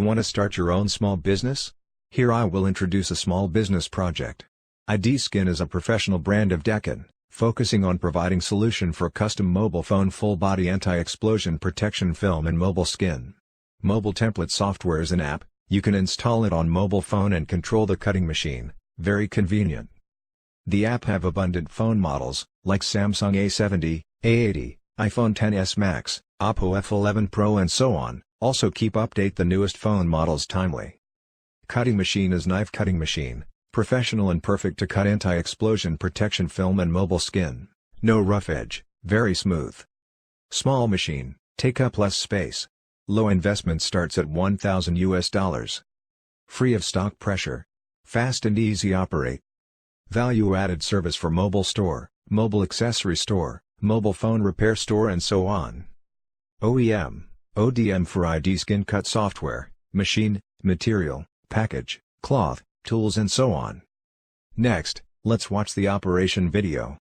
Want to start your own small business? Here I will introduce a small business project. IDskin is a professional brand of Daqin, focusing on providing solution for custom mobile phone full-body anti-explosion protection film and mobile skin. Mobile template software is an app, you can install it on mobile phone and control the cutting machine, very convenient. The app have abundant phone models, like Samsung A70, A80, iPhone XS Max, Oppo F11 Pro and so on, also keep update the newest phone models timely. Cutting machine is knife cutting machine, professional and perfect to cut anti-explosion protection film and mobile skin, no rough edge, very smooth. Small machine, take up less space. Low investment starts at $1,000. Free of stock pressure. Fast and easy operate. Value-added service for mobile store, mobile accessory store, mobile phone repair store and so on. OEM, ODM for IDskin cut software, machine, material, package, cloth, tools and so on. Next, let's watch the operation video.